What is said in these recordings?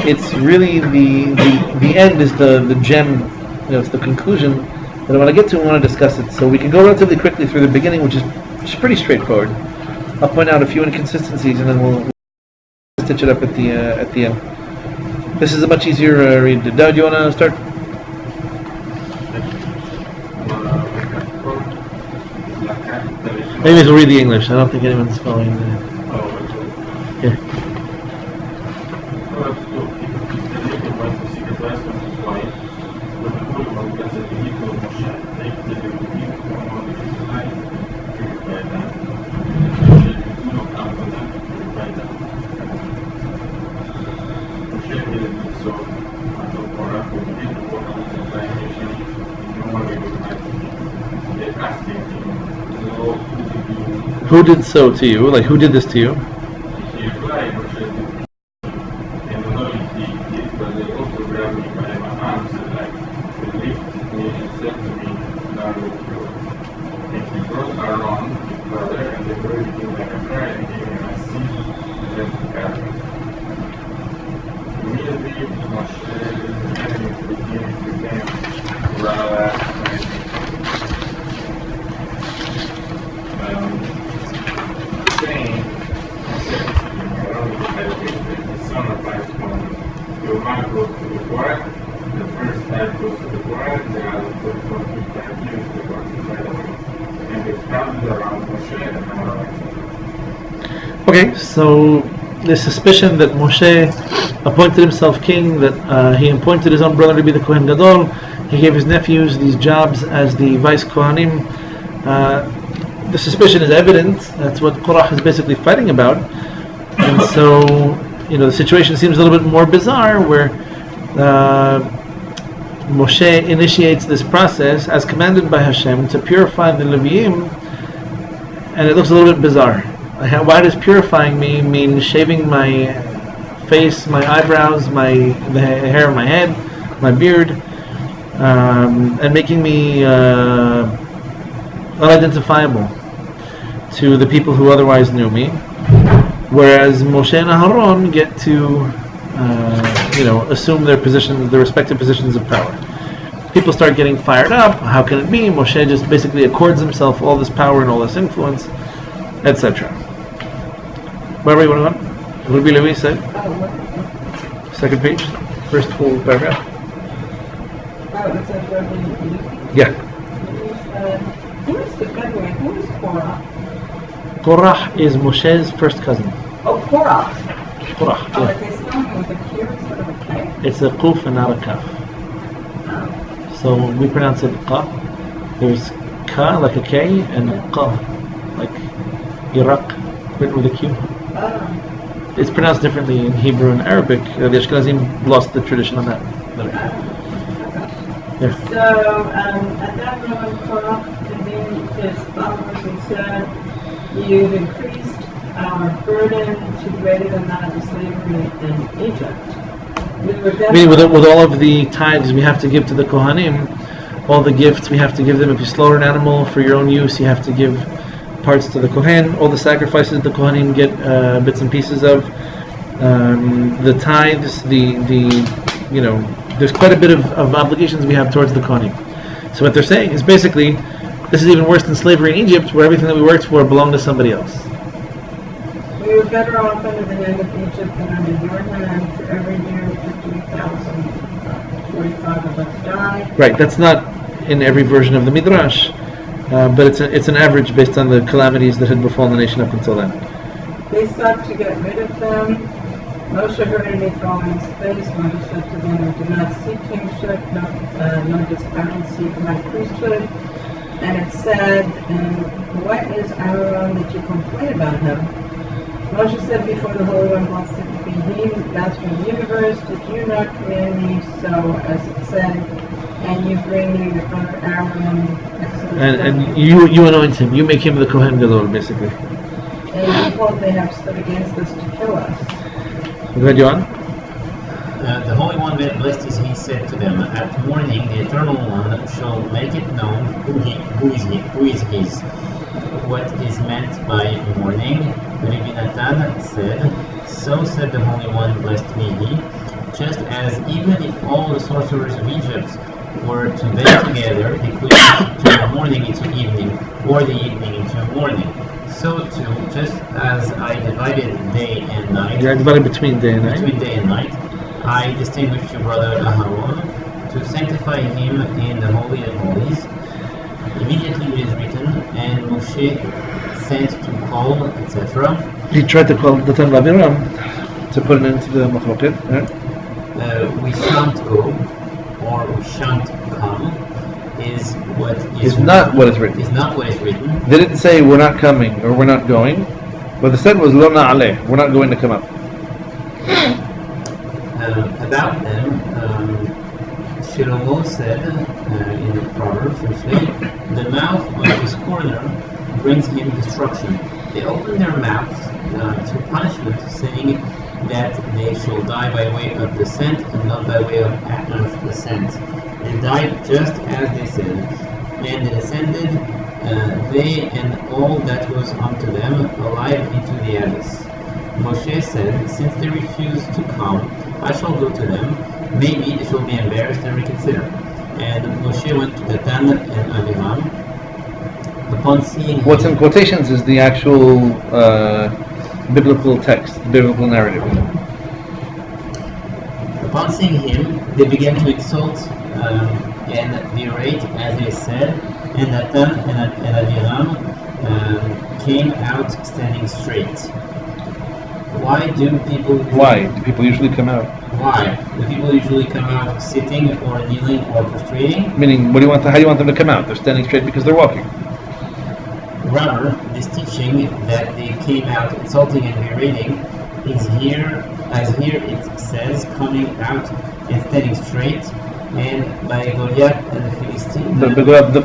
it's really the end is the gem, it's the conclusion that I want to get to and want to discuss it. So we can go relatively quickly through the beginning, which is pretty straightforward. I'll point out a few inconsistencies and then we'll stitch it up at the end. This is a much easier read. Doug, do you want to start? Maybe we'll read the English. I don't think anyone's following that. Yeah. Who did so to you? Like, who did this to you? Okay, so the suspicion that Moshe appointed himself king, that he appointed his own brother to be the Kohen Gadol, he gave his nephews these jobs as the vice Kohanim. The suspicion is evident. That's what Korach is basically fighting about. And so, the situation seems a little bit more bizarre, where Moshe initiates this process as commanded by Hashem to purify the Leviim, and it looks a little bit bizarre. Why does purifying me mean shaving my face, my eyebrows, the hair of my head, my beard, and making me unidentifiable to the people who otherwise knew me, whereas Moshe and Aharon get to assume their positions, their respective positions of power. People start getting fired up. How can it be? Moshe just basically accords himself all this power and all this influence, etc. Where you want to go? What did Levi say? Second page, first full paragraph. Yeah. Who is the Bedouin? Who is Korah? Korah is Moshe's first cousin. Oh, Korah. Korah. Oh, yeah. They spell him with a Q instead of a K? It's a Quf and not a Kaf. Oh. So we pronounce it Qa. There's Ka like a K and Qa like Iraq, written with a Q. Oh. It's pronounced differently in Hebrew and Arabic. The Ashkenazim lost the tradition on that. Yeah. So at that moment, Korah convened his followers and said, "You've increased our burden to greater than that of the slavery in Egypt." Meaning with all of the tithes we have to give to the Kohanim, all the gifts we have to give them. If you slaughter an animal for your own use, you have to give parts to the Kohen. All the sacrifices the Kohanim get bits and pieces of. The tithes, there's quite a bit of obligations we have towards the Kohanim. So what they're saying is basically, this is even worse than slavery in Egypt, where everything that we worked for belonged to somebody else. We were better off under the hand of Egypt than under your hand. For every year, 50,045 of us died. Right, that's not in every version of the Midrash, but it's an average based on the calamities that had befallen the nation up until then. They sought to get rid of them. Moshe heard any fall in his face. Moshe said to them, "I do not seek kingship, nor does Aaron seek my priesthood." And it said, "And what is Aaron that you complain about him?" Moshe said before the Holy One, "Blessed be He, Master of the universe. Did you not command me so, as it said? And you bring me your brother Aaron." And you anoint him. You make him the Kohen Gadol, basically. And behold, they have stood against us to kill us. Go ahead, Yohan. The Holy One, blessed is He, said to them, "At morning the Eternal One shall make it known who is His." What is meant by morning? Rabbi Natan said, "So said the Holy One, blessed be He. as even if all the sorcerers of Egypt were to band together, they could not turn the morning into evening, or the evening into morning. So too, just as I divided day and night, Yeah, divided between day and night. between day and night, I distinguished your brother Aharon to sanctify him in the Holy of Holies. Immediately it is written, and Moshe sent to call, etc. He tried to call the Tan Aviram to put an end to the machloket. We shan't go, or we shan't come, is what Is not what is written. Is not what is written. They didn't say we're not coming or we're not going. What they said was lo na'aleh, we're not going to come up. About them, Shlomo said in the Proverbs, the mouth of the scorner brings him destruction. They open their mouths to punishment, saying that they shall die by way of descent and not by way of ascent. They died just as they said, and they descended, they and all that was unto them, alive into the abyss. Moshe said, since they refuse to come, I shall go to them. Maybe they shall be embarrassed and reconsider. And Moshe went to Datan and Aviram. Upon seeing What's in quotations is the actual biblical text, the biblical narrative. Upon seeing him, they began to insult and berate, as they said, and Datan and Aviram came out standing straight. Why do people usually come out? Why? Do people usually come out sitting or kneeling or prostrating? Meaning, how do you want them to come out? They're standing straight because they're walking. Rather, this teaching that they came out insulting and berating is here it says, coming out and standing straight, and by Goliath and the Philistine. By Goliath the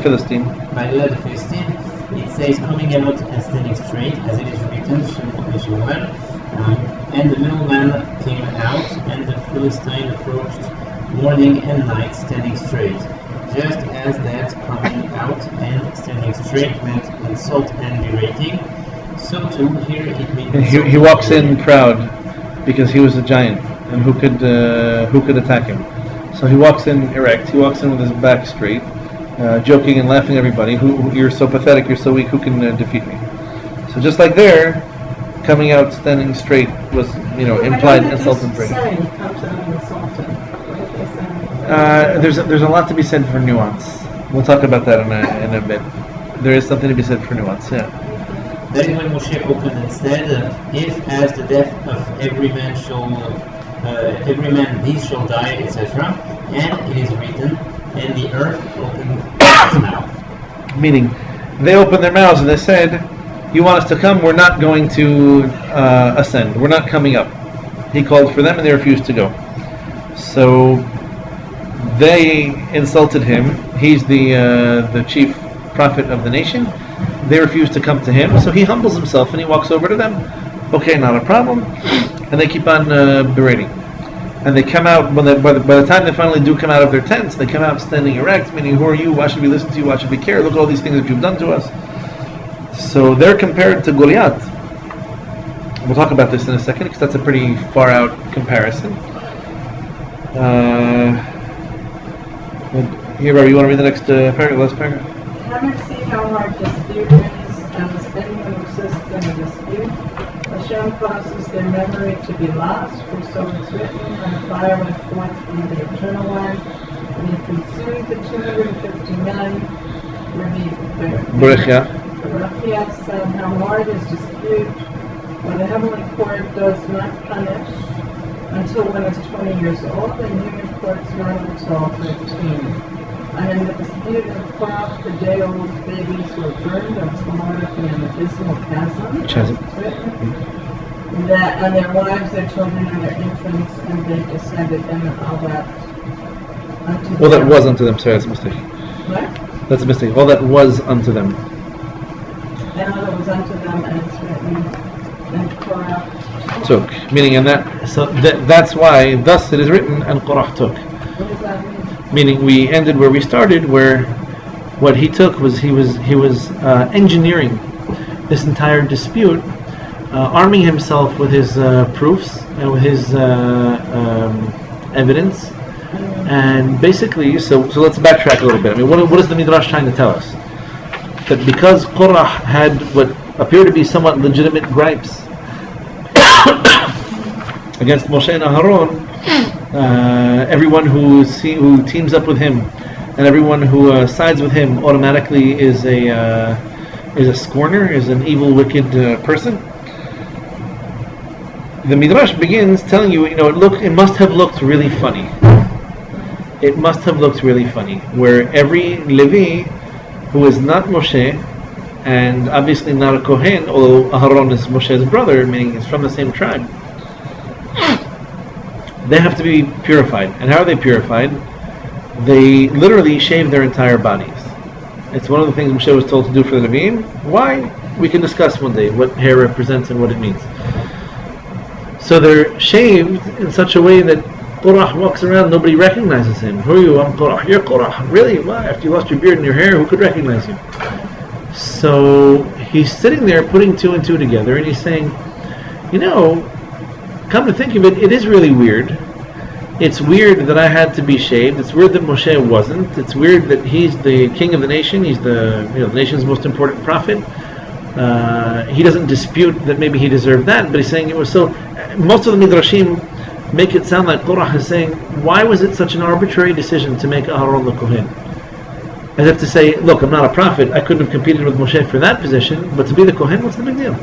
Philistine, it says coming out and standing straight, as it is written, Shemuel. And the middleman came out, and the Philistine approached morning and night, standing straight. Just as that coming out and standing straight meant insult and berating, so too here it means. He walks in proud because he was a giant, and who could attack him? So he walks in erect. He walks in with his back straight, joking and laughing at everybody. Who you're so pathetic, you're so weak. Who can defeat me? So just like there, coming out standing straight was, implied insult and berating. There's a lot to be said for nuance. We'll talk about that in a bit. There is something to be said for nuance. Yeah. That is when Moshe opened and said, "If as the death of every man these shall die, etc." And it is written, "And the earth opened its mouth." Meaning, they opened their mouths and they said, "You want us to come? We're not going to ascend. We're not coming up." He called for them and they refused to go. So they insulted him. He's the chief prophet of the nation. They refuse to come to him, so he humbles himself and he walks over to them. Okay, not a problem. And they keep on berating. And they come out, by the time they finally do come out of their tents, they come out standing erect, meaning, who are you? Why should we listen to you? Why should we care? Look at all these things that you've done to us. So they're compared to Goliath. We'll talk about this in a second, because that's a pretty far out comparison. Here, Rabbi, you want to read the next last paragraph? Come and see how hard dispute is, and is anyone who persists in a dispute. Hashem causes their memory to be lost, for so it's written, and the fire went forth from the eternal one, and he consumed the 250 men. Berechia said, how hard is dispute, when the heavenly court does not punish until one is 20 years old, and human courts not until 15. And in the dispute of Korach, the day-old babies were burned and swallowed up in an abysmal chasm. And their wives, their children, and their infants, and they descended them and all that unto them. Well, that was unto them. Sorry, that's a mistake. What? That's a mistake. All that was unto them. And all that was unto them, and it's written, and Korach took. Meaning, that's why, thus it is written, and Korach took. What does that mean? Meaning, we ended where we started, where what he took was he was engineering this entire dispute, arming himself with his proofs and with his evidence. And basically, so let's backtrack a little bit. I mean, what is the Midrash trying to tell us? That because Korah had what appear to be somewhat legitimate gripes against Moshe and Aharon, everyone who teams up with him and everyone who sides with him automatically is a scorner, is an evil, wicked person. The Midrash begins telling you, it must have looked really funny. It must have looked really funny, where every Levi who is not Moshe, and obviously not a Kohen, although Aharon is Moshe's brother, meaning he's from the same tribe, they have to be purified. And how are they purified? They literally shave their entire bodies. It's one of the things Moshe was told to do for the Levim. Why? We can discuss one day what hair represents and what it means. So they're shaved in such a way that Korah walks around, nobody recognizes him. Who are you? I'm Korah. You're Korah. Really? Why? After you lost your beard and your hair, who could recognize you? So he's sitting there putting two and two together, and he's saying, come to think of it, it is really weird. It's weird that I had to be shaved. It's weird that Moshe wasn't. It's weird that he's the king of the nation. He's the nation's most important prophet. He doesn't dispute that maybe he deserved that, but he's saying it was so. Most of the Midrashim make it sound like Korah is saying, why was it such an arbitrary decision to make Aharon the Kohen? As if to say, look, I'm not a prophet, I couldn't have competed with Moshe for that position, but to be the Kohen, what's the big deal?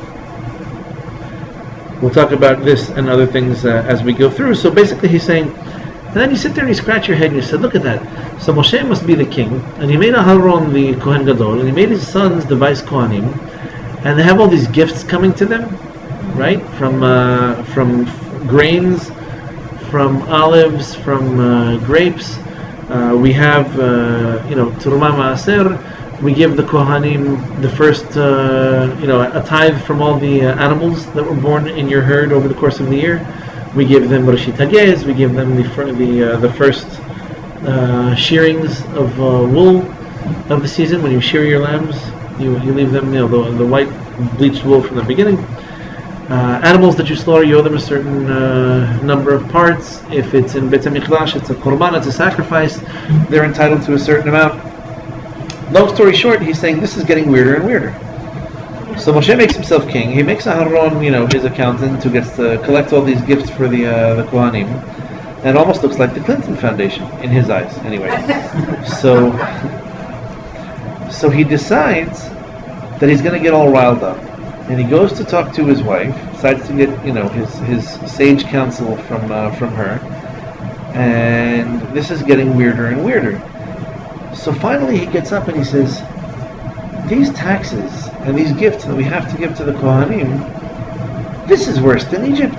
We'll talk about this and other things as we go through. So basically he's saying, and then you sit there and you scratch your head and you said, look at that. So Moshe must be the king, and he made Aharon the Kohen Gadol, and he made his sons the vice Kohanim, and they have all these gifts coming to them, right? From grains, from olives, from grapes. We have, Terumah Maaser. We give the Kohanim the first, a tithe from all the animals that were born in your herd over the course of the year. We give them Rashit Hagez. We give them the first shearings of wool of the season. When you shear your lambs, you leave them, the white bleached wool from the beginning. Animals that you slaughter, you owe them a certain number of parts. If it's in Beit HaMikdash, it's a korban, it's a sacrifice. They're entitled to a certain amount. Long story short, he's saying this is getting weirder and weirder. So Moshe makes himself king. He makes Aharon, his accountant, who gets to collect all these gifts for the Kohanim. And it almost looks like the Clinton Foundation, in his eyes, anyway. So he decides that he's going to get all riled up. And he goes to talk to his wife, decides to get, his sage counsel from her. And this is getting weirder and weirder. So finally he gets up and he says, these taxes and these gifts that we have to give to the Kohanim, this is worse than Egypt.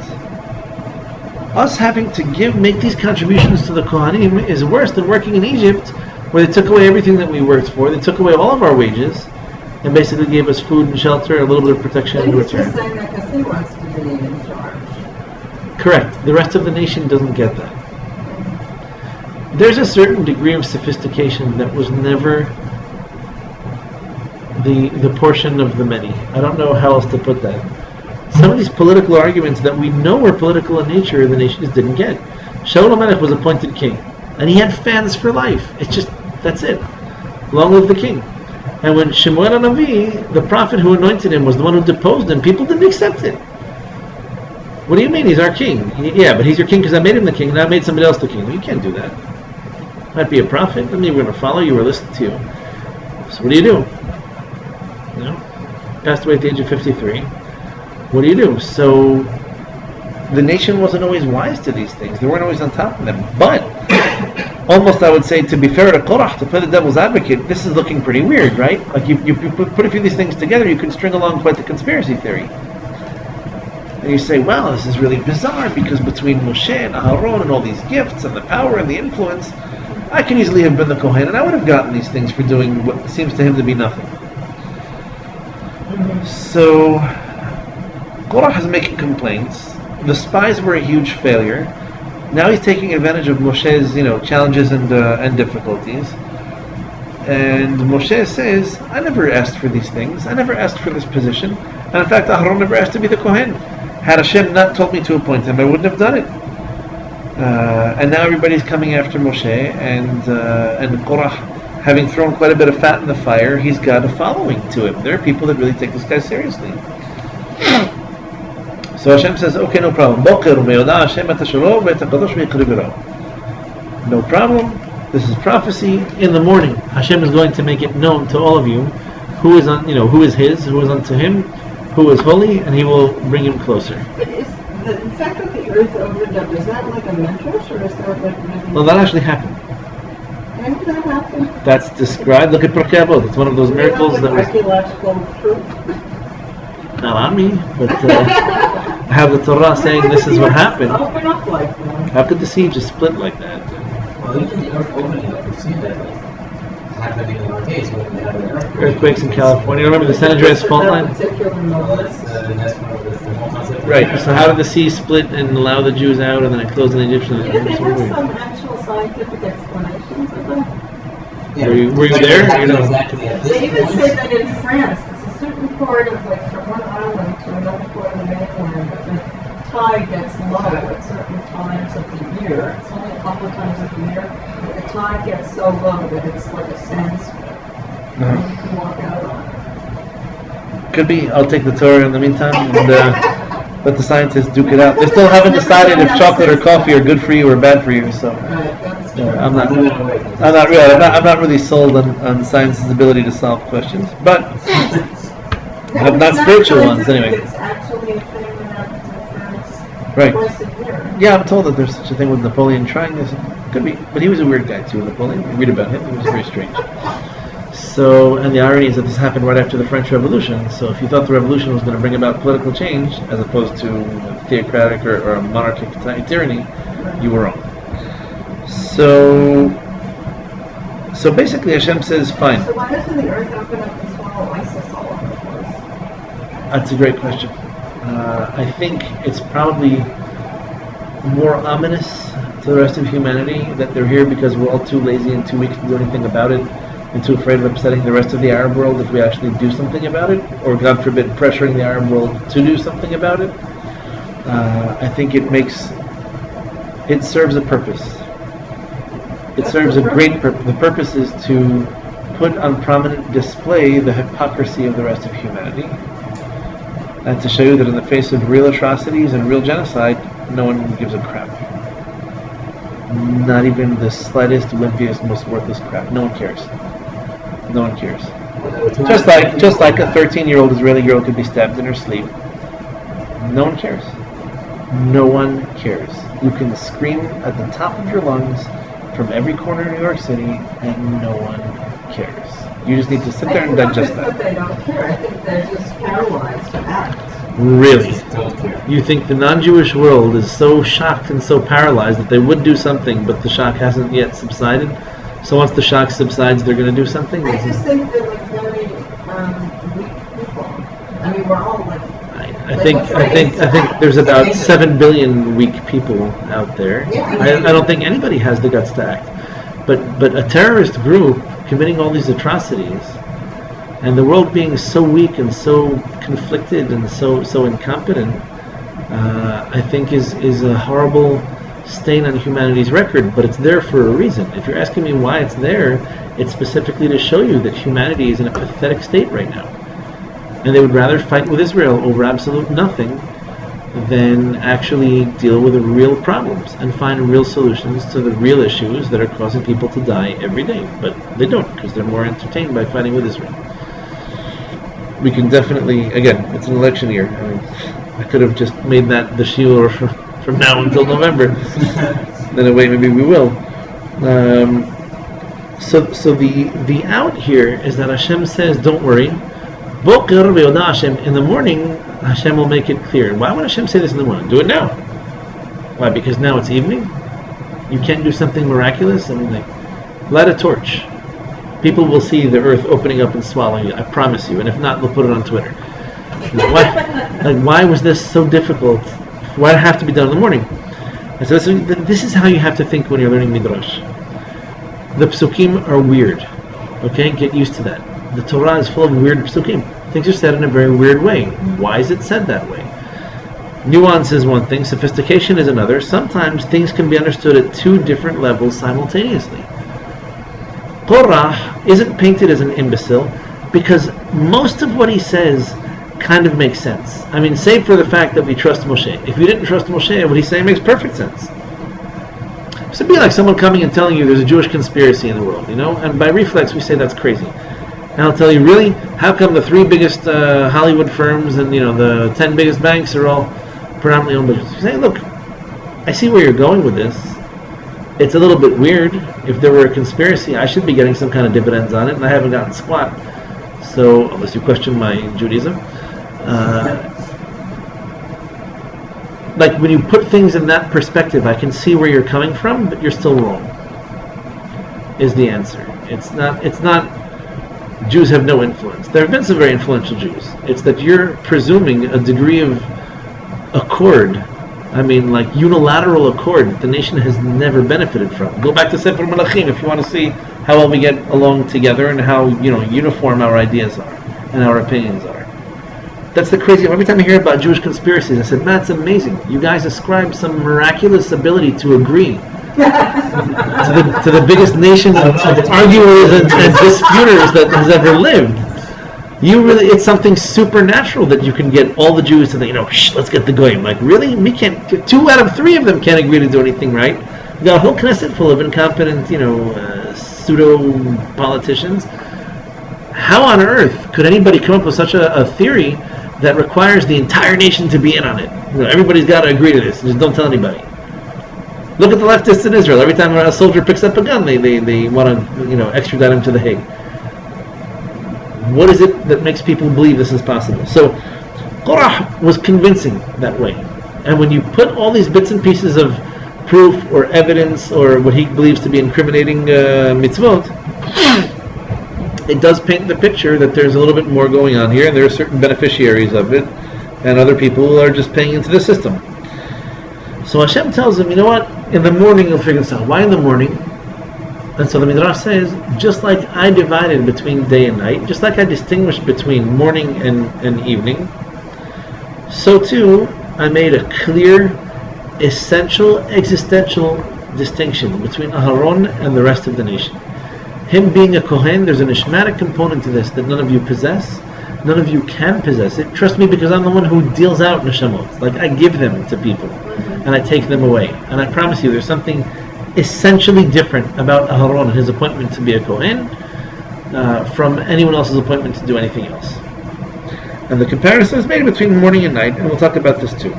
Us having to make these contributions to the Kohanim is worse than working in Egypt, where they took away everything that we worked for. They took away all of our wages and basically gave us food and shelter, a little bit of protection in return. He's just saying that because he wants to be in charge. Correct. The rest of the nation doesn't get that. There's a certain degree of sophistication that was never the portion of the many. I don't know how else to put that. Some of these political arguments that we know were political in nature, the nations didn't get. Shaul HaMelech was appointed king, and he had fans for life. It's just, that's it. Long live the king. And when Shemuel HaNavi, the prophet who anointed him, was the one who deposed him, people didn't accept it. What do you mean? He's our king. Yeah, but he's your king because I made him the king, and I made somebody else the king. Well, you can't do that. Might be a prophet, doesn't mean we're going to follow you or listen to you. So what do you do? Passed away at the age of 53. What do you do? So the nation wasn't always wise to these things. They weren't always on top of them. But almost, I would say, to be fair to Korah, to play the devil's advocate, this is looking pretty weird, right? Like you put a few of these things together, you can string along quite the conspiracy theory. And you say, well, this is really bizarre because between Moshe and Aharon and all these gifts and the power and the influence, I can easily have been the Kohen and I would have gotten these things for doing what seems to him to be nothing. So Korah is making complaints. The spies were a huge failure. Now he's taking advantage of Moshe's, challenges and difficulties. And Moshe says, I never asked for these things. I never asked for this position. And in fact, Aharon never asked to be the Kohen. Had Hashem not told me to appoint him, I wouldn't have done it. And now everybody's coming after Moshe, and Korah, having thrown quite a bit of fat in the fire, he's got a following to him. There are people that really take this guy seriously. So Hashem says, okay, no problem. No problem. This is prophecy. In the morning, Hashem is going to make it known to all of you who is who is His, who is unto Him, who is holy, and He will bring him closer. But is the fact that the earth opened up, is that like a midrash, or is that like really... Well, that actually happened. When did that happen? That's described. Look at Pirkei Avot. It's one of those miracles that was archaeological proof. not on me, but I have the Torah saying this is what happened. Open up like that. How could the sea just split like that? Well, even the earth opening up, we've seen that happening in our case when we have an earthquake. Earthquakes in California. Remember the San Andreas fault line? Well, that's one of the whole concept. Right. So how did the sea split and allow the Jews out, and then it closed on the Egyptians? Yeah, they have some actual scientific explanations of that. Yeah, Were you there? Exactly at this They even point. say that in France, it's a certain part of, like, from one island to another part of the mainland, that the tide gets low at certain times of the year. It's only a couple of times of the year, but the tide gets so low that it's like a sandstorm. And you can walk out on it. Could be. I'll take the Torah in the meantime and let the scientists duke it out. They still haven't decided if chocolate or coffee are good for you or bad for you. So Right, that's true. I'm not really sold on science's ability to solve questions, but No, not it's spiritual ones, scientific, anyway. It's actually a thing that happens in France Right. twice a year. Yeah, I'm told that there's such a thing with Napoleon trying this. Could be, but he was a weird guy too, Napoleon. You read about him; he was very strange. So, and the irony is that this happened right after the French Revolution. So, if you thought the revolution was going to bring about political change, as opposed to theocratic or a monarchic tyranny, you were wrong. So basically, Hashem says, fine. So why doesn't the earth open up and swallow ISIS all over the place? That's a great question. I think it's probably more ominous to the rest of humanity that they're here because we're all too lazy and too weak to do anything about it, and too afraid of upsetting the rest of the Arab world if we actually do something about it, or God forbid, pressuring the Arab world to do something about it. I think it serves a purpose. It serves a great purpose. The purpose is to put on prominent display the hypocrisy of the rest of humanity, and to show you that in the face of real atrocities and real genocide, no one gives a crap. Not even the slightest, wimpiest, most worthless crap. No one cares. No one cares. Just like a 13-year-old Israeli girl could be stabbed in her sleep. No one cares. No one cares. You can scream at the top of your lungs from every corner of New York City, and no one cares. You just need to sit there and digest that. that. They don't care. I think they're just paralyzed to act. Really? Don't care. You think the non-Jewish world is so shocked and so paralyzed that they would do something, but the shock hasn't yet subsided? So once the shock subsides, they're going to do something? I just think they're like very weak people. I mean, we're all like... I think there's about 7 billion weak people out there. Yeah, I don't think anybody has the guts to act. But a terrorist group committing all these atrocities, and the world being so weak and so conflicted and so incompetent, I think is a horrible stain on humanity's record. But it's there for a reason. If you're asking me why it's there, it's specifically to show you that humanity is in a pathetic state right now. And they would rather fight with Israel over absolute nothing than actually deal with the real problems and find real solutions to the real issues that are causing people to die every day. But they don't, because they're more entertained by fighting with Israel. We can definitely, again, it's an election year. I mean, I could have just made that the shiur from now until November. Then a way maybe we will. So the out here is that Hashem says, don't worry. Boker ve'odah Hashem. In the morning, Hashem will make it clear. Why would Hashem say this in the morning? Do it now. Why? Because now it's evening? You can't do something miraculous? I mean, like, light a torch. People will see the earth opening up and swallowing you. I promise you. And if not, they'll put it on Twitter. Why was this so difficult? Why did it have to be done in the morning? And so this is how you have to think when you're learning Midrash. The psukim are weird. Okay? Get used to that. The Torah is full of weird psukim. Things are said in a very weird way. Why is it said that way? Nuance is one thing, sophistication is another. Sometimes things can be understood at two different levels simultaneously. Korah isn't painted as an imbecile because most of what he says kind of makes sense. I mean, save for the fact that we trust Moshe. If we didn't trust Moshe, what he's saying makes perfect sense. So it'd be like someone coming and telling you there's a Jewish conspiracy in the world, and by reflex we say that's crazy. And I'll tell you, really, how come the 3 biggest Hollywood firms and the 10 biggest banks are all predominantly owned by Jews? You say, look, I see where you're going with this. It's a little bit weird. If there were a conspiracy, I should be getting some kind of dividends on it, and I haven't gotten squat. So, unless you question my Judaism. Like when you put things in that perspective, I can see where you're coming from, but you're still wrong. Is the answer. It's not Jews have no influence. There have been some very influential Jews. It's that you're presuming a degree of accord. I mean, like unilateral accord that the nation has never benefited from. Go back to Sefer Malachim if you want to see how well we get along together and how uniform our ideas are and our opinions are. That's the crazy. Every time I hear about Jewish conspiracies, I said, "Man, it's amazing. You guys ascribe some miraculous ability to agree to the biggest nation of arguers and disputers that has ever lived. It's something supernatural that you can get all the Jews to think, let's get the goyim. Like, really? We can't. 2 out of 3 of them can't agree to do anything right. You got a whole Knesset full of incompetent, pseudo politicians. How on earth could anybody come up with such a theory that requires the entire nation to be in on it? Everybody's got to agree to this. Just don't tell anybody. Look at the leftists in Israel. Every time a soldier picks up a gun, they want to extradite him to the Hague. What is it that makes people believe this is possible? So Korah was convincing that way. And when you put all these bits and pieces of proof or evidence or what he believes to be incriminating mitzvot, it does paint the picture that there's a little bit more going on here, and there are certain beneficiaries of it, and other people are just paying into the system. So Hashem tells him, you know what? In the morning you'll figure this out. Why in the morning? And so the Midrash says, just like I divided between day and night, just like I distinguished between morning and evening, so too I made a clear, essential, existential distinction between Aharon and the rest of the nation. Him being a Kohen, there's an Ishmatic component to this that none of you possess, none of you can possess it. Trust me, because I'm the one who deals out neshamot. Like, I give them to people, and I take them away. And I promise you, there's something essentially different about Aharon and his appointment to be a Kohen from anyone else's appointment to do anything else. And the comparison is made between morning and night, and we'll talk about this too.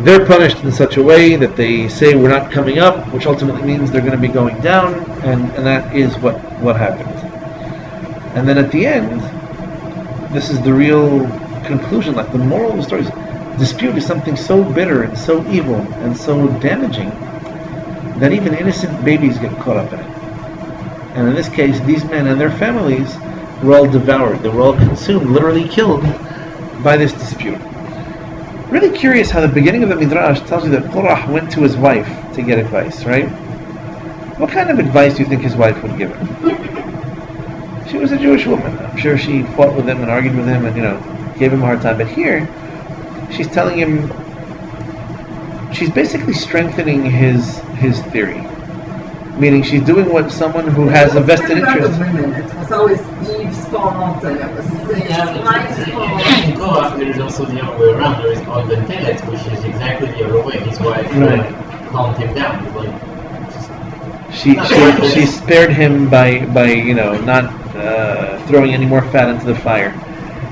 They're punished in such a way that they say we're not coming up, which ultimately means they're going to be going down, and that is what happened. And then at the end, this is the real conclusion, like the moral of the story is, dispute is something so bitter and so evil and so damaging that even innocent babies get caught up in it. And in this case, these men and their families were all devoured. They were all consumed, literally killed by this dispute. Really curious how the beginning of the Midrash tells you that Korah went to his wife to get advice, right? What kind of advice do you think his wife would give him? She was a Jewish woman. I'm sure she fought with him and argued with him and, gave him a hard time. But here, she's telling him, she's basically strengthening his theory. Meaning she's doing what someone who has a vested interest. It was always Eve's fault, and it was Mike's fault. In Korah, there is also the other way around. There is God Ben Telet, which is exactly the other way. His wife calmed him down. She spared him by not throwing any more fat into the fire.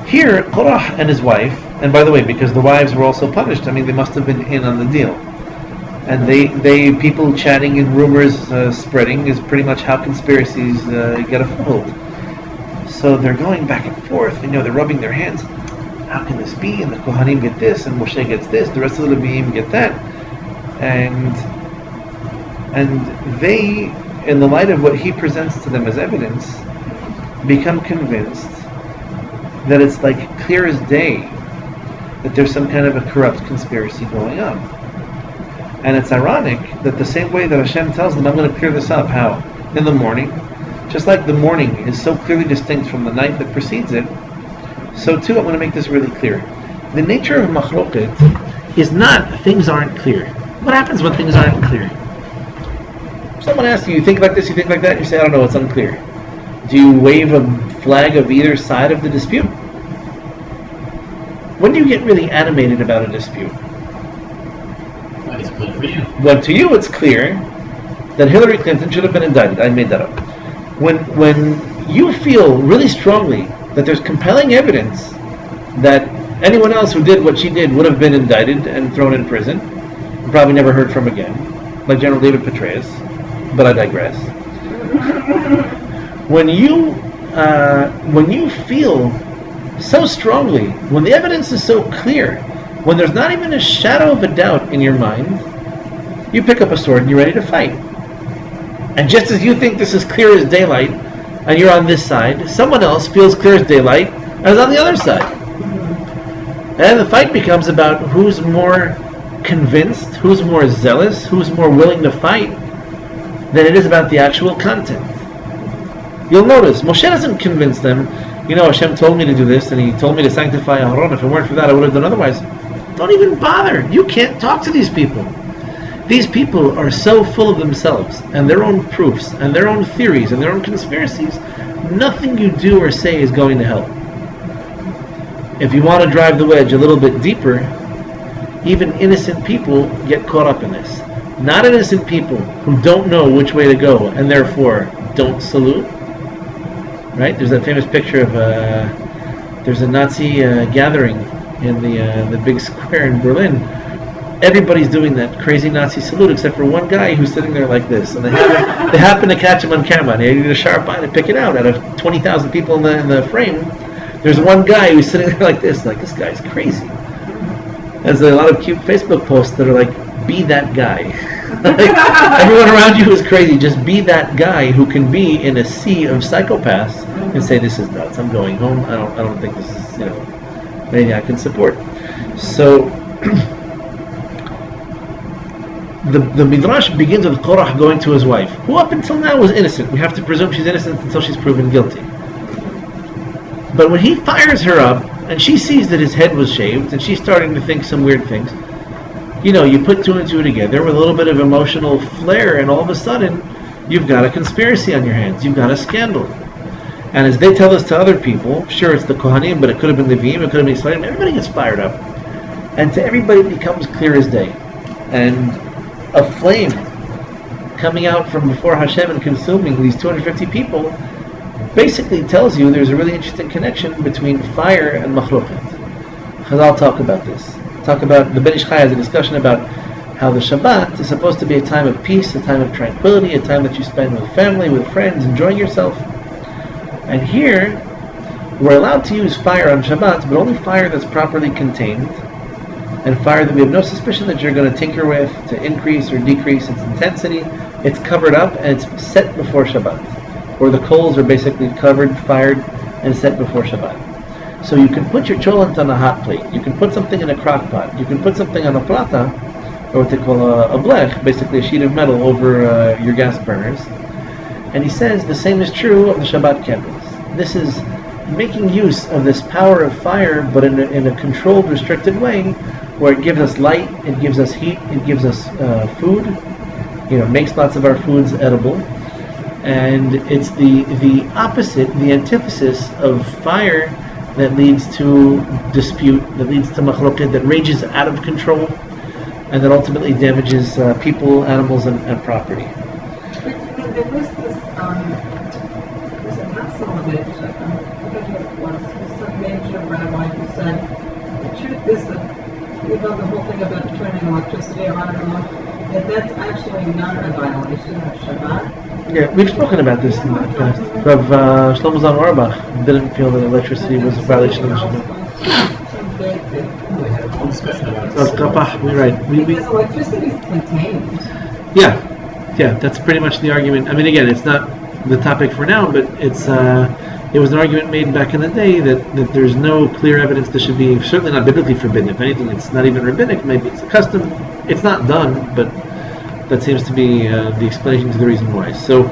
Here, Korah and his wife, and by the way, because the wives were also punished, they must have been in on the deal. And they people chatting and rumors spreading is pretty much how conspiracies get a foothold. So they're going back and forth, they're rubbing their hands. How can this be? And the Kohanim get this, and Moshe gets this, the rest of the Leviim get that. And they, in the light of what he presents to them as evidence, become convinced that it's like clear as day that there's some kind of a corrupt conspiracy going on. And it's ironic that the same way that Hashem tells them, I'm going to clear this up, how? In the morning. Just like the morning is so clearly distinct from the night that precedes it, so too I'm going to make this really clear. the nature of machloket is not things aren't clear. What happens when things aren't clear? Someone asks you think like this, you think like that, you say, I don't know, it's unclear. Do you wave a flag of either side of the dispute? When do you get really animated about a dispute? When it's clear for you. When to you it's clear that Hillary Clinton should have been indicted. I made that up. When you feel really strongly that there's compelling evidence that anyone else who did what she did would have been indicted and thrown in prison, and probably never heard from again, like General David Petraeus, but I digress. When you feel so strongly, when the evidence is so clear, when there's not even a shadow of a doubt in your mind, you pick up a sword and you're ready to fight. And just as you think this is clear as daylight, and you're on this side, someone else feels clear as daylight and is on the other side. And the fight becomes about who's more convinced, who's more zealous, who's more willing to fight, than it is about the actual content. You'll notice, Moshe doesn't convince them, Hashem told me to do this, and he told me to sanctify Aaron. If it weren't for that, I would have done otherwise. Don't even bother. You can't talk to these people. These people are so full of themselves, and their own proofs, and their own theories, and their own conspiracies, nothing you do or say is going to help. If you want to drive the wedge a little bit deeper, even innocent people get caught up in this. Not innocent people who don't know which way to go, and therefore don't salute. Right? There's that famous picture of there's a Nazi gathering in the big square in Berlin. Everybody's doing that crazy Nazi salute except for one guy who's sitting there like this, and they happen to catch him on camera. And they need a sharp eye to pick it out. Out of 20,000 people in the frame, there's one guy who's sitting there like this. Like, this guy's crazy. There's a lot of cute Facebook posts that are like, "Be that guy." Like, everyone around you is crazy. Just be that guy who can be in a sea of psychopaths and say, "This is nuts. I'm going home. I don't think this is anything I can support." So the Midrash begins with Korach going to his wife, who up until now was innocent. We have to presume she's innocent until she's proven guilty. But when he fires her up, and she sees that his head was shaved, and she's starting to think some weird things, you put two and two together with a little bit of emotional flair, and all of a sudden, you've got a conspiracy on your hands. You've got a scandal. And as they tell this to other people, sure, it's the Kohanim, but it could have been Levim, it could have been Yisraelim, everybody gets fired up. And to everybody it becomes clear as day. And a flame coming out from before Hashem and consuming these 250 people basically tells you there's a really interesting connection between fire and machloket. Chazal talk about this. The Ben Ish Chai has a discussion about how the Shabbat is supposed to be a time of peace, a time of tranquility, a time that you spend with family, with friends, enjoying yourself. And here, we're allowed to use fire on Shabbat, but only fire that's properly contained, and fire that we have no suspicion that you're going to tinker with to increase or decrease its intensity. It's covered up and it's set before Shabbat. Or the coals are basically covered, fired, and set before Shabbat. So you can put your cholent on a hot plate, you can put something in a crock pot, you can put something on a plata, or what they call a blech, basically a sheet of metal over your gas burners. And he says the same is true of the Shabbat candles. This is making use of this power of fire, but in a controlled, restricted way, where it gives us light, it gives us heat, it gives us food, makes lots of our foods edible. And it's the opposite, the antithesis of fire that leads to dispute, that leads to machloket, that rages out of control, and that ultimately damages people, animals, and property. But there was this, there's a Hasselnovich, I forget who it was some major rabbi who said, the truth is that, the whole thing about turning electricity on and off, that's actually not a violation of Shabbat. Yeah, we've spoken about this in the past. Rav Shlomo Zalman Auerbach didn't feel that electricity was a violation of Shabbat. We had a whole discussion about this. We're right. Because electricity is contained. Yeah, that's pretty much the argument. I mean, again, it's not the topic for now, but it was an argument made back in the day that there's no clear evidence this should be, certainly not biblically forbidden. If anything, it's not even rabbinic. Maybe it's a custom. It's not done, but that seems to be the explanation to the reason why. So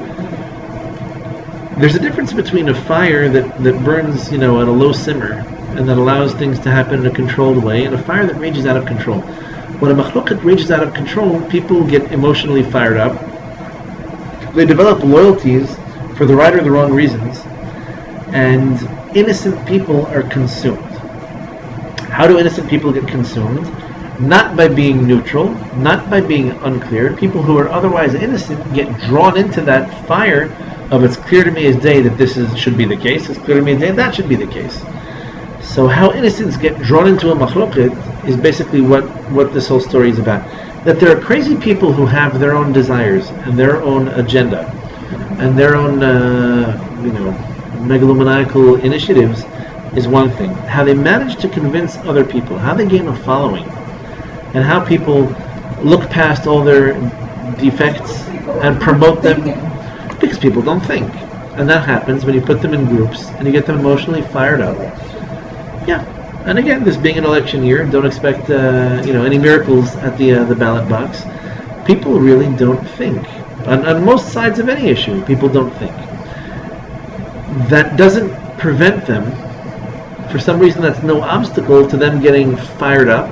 there's a difference between a fire that burns, at a low simmer, and that allows things to happen in a controlled way, and a fire that rages out of control. When a machloket rages out of control, people get emotionally fired up. They develop loyalties for the right or the wrong reasons, and innocent people are consumed. How do innocent people get consumed? Not by being neutral, not by being unclear. People who are otherwise innocent get drawn into that fire of it's clear to me as day that should be the case, it's clear to me as day that should be the case. So how innocents get drawn into a machloket is basically what this whole story is about. That there are crazy people who have their own desires and their own agenda and their own megalomaniacal initiatives is one thing. How they manage to convince other people, how they gain a following, and how people look past all their defects and promote them, because people don't think. And that happens when you put them in groups and you get them emotionally fired up. Yeah. And again, this being an election year, don't expect any miracles at the ballot box. People really don't think. On most sides of any issue, people don't think. That doesn't prevent them, for some reason that's no obstacle to them getting fired up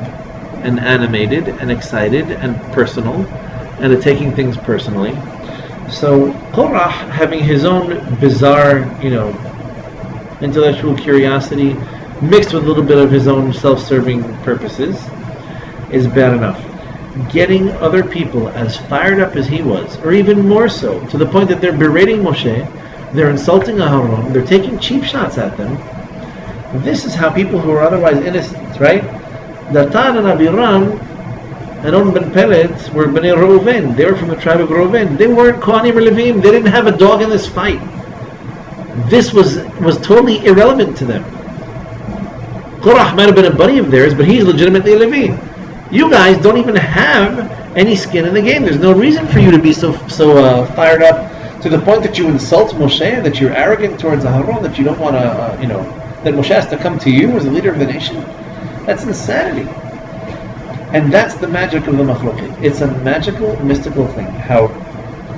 and animated and excited and personal and to taking things personally. So Korah, having his own bizarre, intellectual curiosity mixed with a little bit of his own self-serving purposes, is bad enough. Getting other people as fired up as he was, or even more so, to the point that they're berating Moshe, they're insulting Aharon, they're taking cheap shots at them. This is how people who are otherwise innocent, right? Datan and Abiram and On ben Pelet were Bnei Reuven. They were from the tribe of Reuven. They weren't Kohanim or Levim. They didn't have a dog in this fight. This was totally irrelevant to them. Korah might have been a buddy of theirs, but he's legitimately a Levi. You guys don't even have any skin in the game. There's no reason for you to be so fired up to the point that you insult Moshe, that you're arrogant towards Aharon, that you don't want to, that Moshe has to come to you as the leader of the nation. That's insanity. And that's the magic of the machloket. It's a magical, mystical thing. How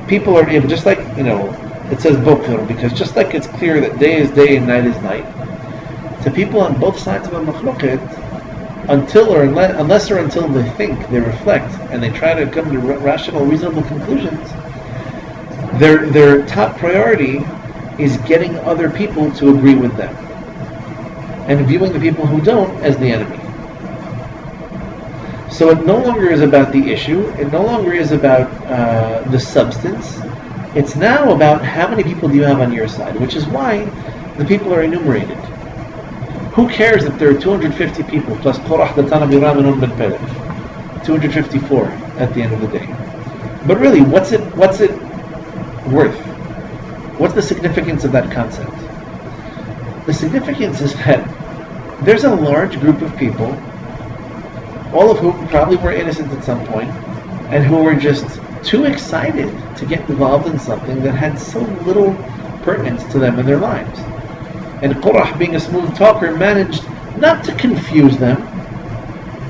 people are able, just like, it says boker, because just like it's clear that day is day and night is night, to people on both sides of a machloket, unless or until they think, they reflect, and they try to come to rational, reasonable conclusions, their top priority is getting other people to agree with them, and viewing the people who don't as the enemy. So it no longer is about the issue, it no longer is about the substance, it's now about how many people do you have on your side, which is why the people are enumerated. Who cares if there are 250 people plus Korah, Datan, Abiram, and On ben Pelet? 254 at the end of the day. But really, what's it worth? What's the significance of that concept? The significance is that there's a large group of people, all of whom probably were innocent at some point, and who were just too excited to get involved in something that had so little pertinence to them in their lives. And Korah, being a smooth talker, managed not to confuse them.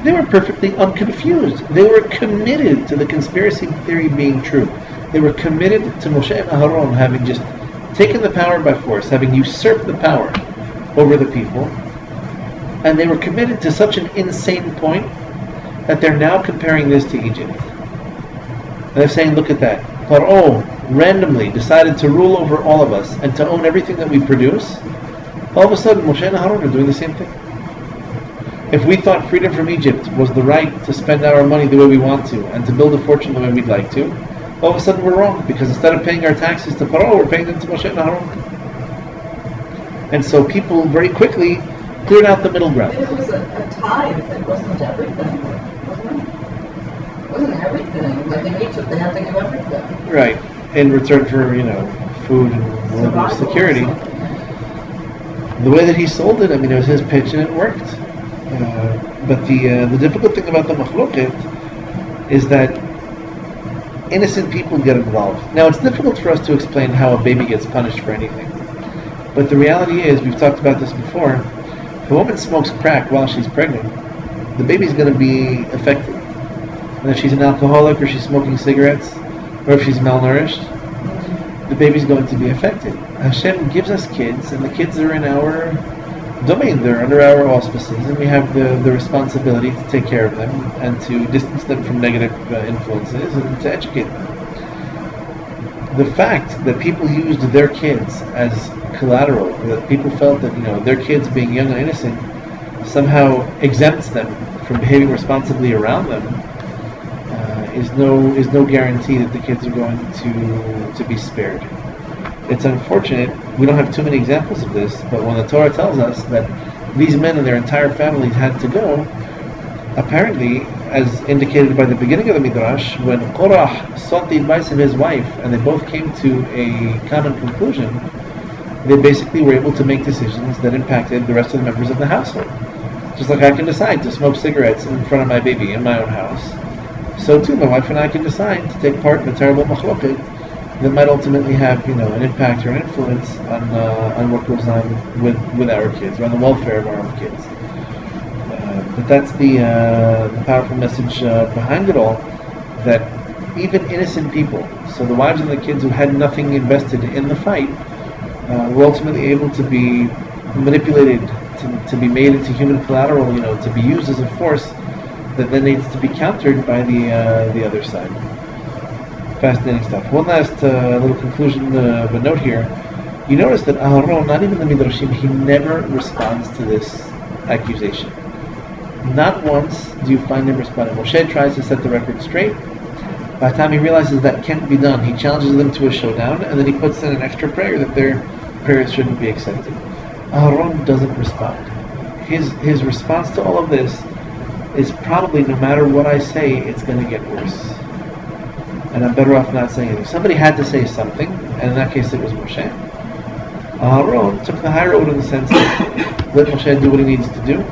They were perfectly unconfused. They were committed to the conspiracy theory being true. They were committed to Moshe and Aharon having just taken the power by force, having usurped the power over the people. And they were committed to such an insane point that they're now comparing this to Egypt. And they're saying, look at that. Paro randomly decided to rule over all of us and to own everything that we produce. All of a sudden, Moshe and Aharon are doing the same thing. If we thought freedom from Egypt was the right to spend our money the way we want to and to build a fortune the way we'd like to, all of a sudden we're wrong, because instead of paying our taxes to Paro, we're paying them to Moshe and Aharon. And so people very quickly cleared out the middle ground. It was a tithe that wasn't everything, wasn't it? It wasn't everything. Like in Egypt, they had to give everything. Right, in return for, food and security. The way that he sold it, it was his pitch and it worked. But the difficult thing about the machloket is that innocent people get involved. Now, it's difficult for us to explain how a baby gets punished for anything. But the reality is, we've talked about this before, if a woman smokes crack while she's pregnant, the baby's going to be affected. And if she's an alcoholic, or she's smoking cigarettes, or if she's malnourished, the baby's going to be affected. Hashem gives us kids, and the kids are in our domain. They're under our auspices, and we have the responsibility to take care of them and to distance them from negative influences and to educate them. The fact that people used their kids as collateral, that people felt that their kids being young and innocent somehow exempts them from behaving responsibly around them, is no guarantee that the kids are going to be spared. It's unfortunate. We don't have too many examples of this, but when the Torah tells us that these men and their entire families had to go, apparently, as indicated by the beginning of the Midrash, when Korah sought the advice of his wife and they both came to a common conclusion, they basically were able to make decisions that impacted the rest of the members of the household. Just like I can decide to smoke cigarettes in front of my baby in my own house, so too my wife and I can decide to take part in a terrible machloket that might ultimately have an impact or an influence on what goes on with our kids, or on the welfare of our own kids. But that's the powerful message behind it all, that even innocent people, so the wives and the kids who had nothing invested in the fight, were ultimately able to be manipulated, to be made into human collateral, to be used as a force that then needs to be countered by the other side. Fascinating stuff. One last little conclusion of a note here. You notice that Aharon, not even the Midrashim, he never responds to this accusation. Not once do you find him responding. Moshe tries to set the record straight. By the time he realizes that can't be done, he challenges them to a showdown, and then he puts in an extra prayer that their prayers shouldn't be accepted. Aharon doesn't respond. His response to all of this is probably, no matter what I say, it's going to get worse. And I'm better off not saying anything. Somebody had to say something, and in that case it was Moshe. Aharon took the high road in the sense that let Moshe do what he needs to do.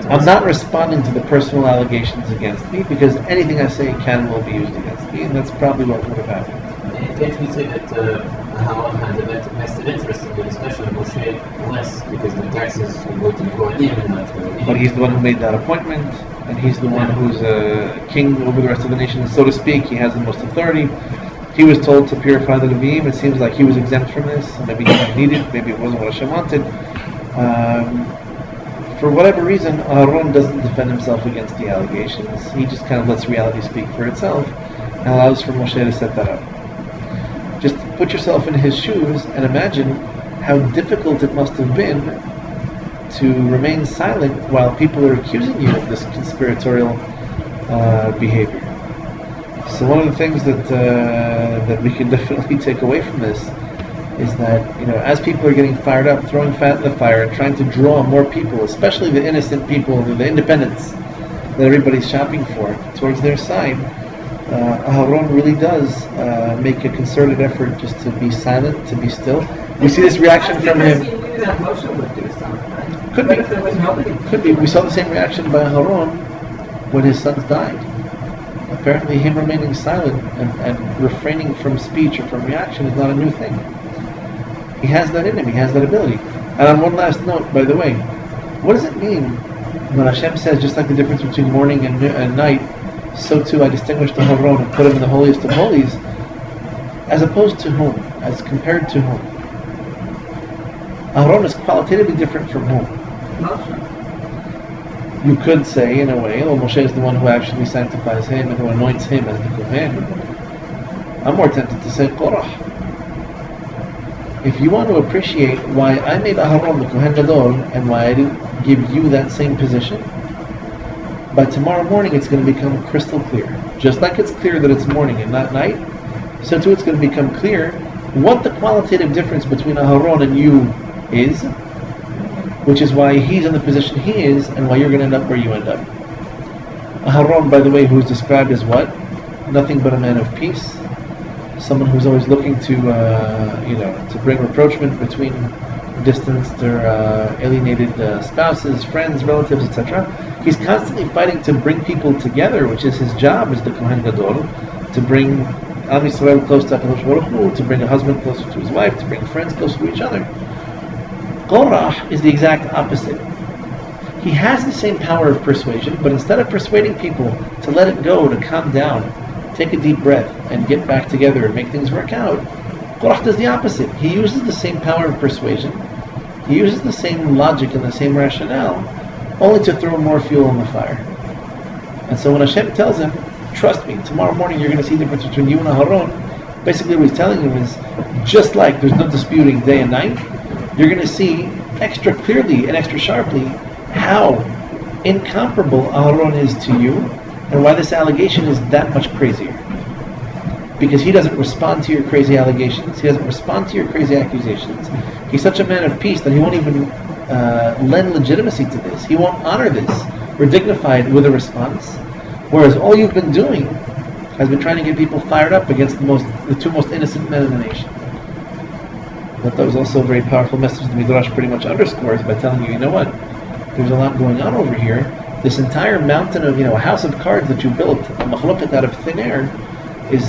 I'm not responding to the personal allegations against me, because anything I say can and will be used against me, and that's probably what would have happened. Can't we say that Aharon had a vested interest in it, especially Moshe less, because the taxes will go to the Kohanim and not to the... But he's the one who made that appointment, and he's the one who's a king over the rest of the nation, so to speak. He has the most authority. He was told to purify the Leviim. It seems like he was exempt from this. Maybe he didn't need it. Maybe it wasn't what Hashem wanted. For whatever reason, Aharon doesn't defend himself against the allegations. He just kind of lets reality speak for itself and allows for Moshe to set that up. Just put yourself in his shoes and imagine how difficult it must have been to remain silent while people are accusing you of this conspiratorial behavior. So one of the things that we can definitely take away from this is that, as people are getting fired up, throwing fat in the fire and trying to draw more people, especially the innocent people, the independents that everybody's shopping for, towards their side, Aharon really does make a concerted effort just to be silent, to be still. We see this reaction from him. He knew that Moshe would do something. Could But be. if there was nobody. Could be. We saw the same reaction by Aharon when his sons died. Apparently him remaining silent and refraining from speech or from reaction is not a new thing. He has that in him. He has that ability. And on one last note, by the way, what does it mean when Hashem says, just like the difference between morning and night, so too I distinguished the Aharon and put him in the holiest of holies, as opposed to whom? As compared to whom? Aharon is qualitatively different from whom? Moshe. You could say, in a way, well, Moshe is the one who actually sanctifies him and who anoints him as the Kohen. I'm more tempted to say Korah. If you want to appreciate why I made Aharon the Kohen Gadol and why I didn't give you that same position, by tomorrow morning it's going to become crystal clear. Just like it's clear that it's morning and not night, so too it's going to become clear what the qualitative difference between Aharon and you is, which is why he's in the position he is and why you're going to end up where you end up. Aharon, by the way, who is described as what? Nothing but a man of peace. Someone who's always looking to bring rapprochement between distanced or alienated spouses, friends, relatives, etc. He's constantly fighting to bring people together, which is his job as the Kohen Gadol, to bring Am Yisrael close to HaKadosh Baruch Hu, to bring a husband closer to his wife, to bring friends closer to each other. Korah is the exact opposite. He has the same power of persuasion, but instead of persuading people to let it go, to calm down, take a deep breath, and get back together and make things work out, Korah does the opposite. He uses the same power of persuasion He uses the same logic and the same rationale, only to throw more fuel on the fire. And so when Hashem tells him, trust me, tomorrow morning you're going to see the difference between you and Aharon, basically what he's telling him is, just like there's no disputing day and night, you're going to see extra clearly and extra sharply how incomparable Aharon is to you, and why this allegation is that much crazier. Because he doesn't respond to your crazy allegations, he doesn't respond to your crazy accusations. He's such a man of peace that he won't even lend legitimacy to this. He won't honor this. We're dignified with a response. Whereas all you've been doing has been trying to get people fired up against the two most innocent men in the nation. But that was also a very powerful message the Midrash pretty much underscores by telling you, you know what? There's a lot going on over here. This entire mountain of, a house of cards that you built, a machloket out of thin air,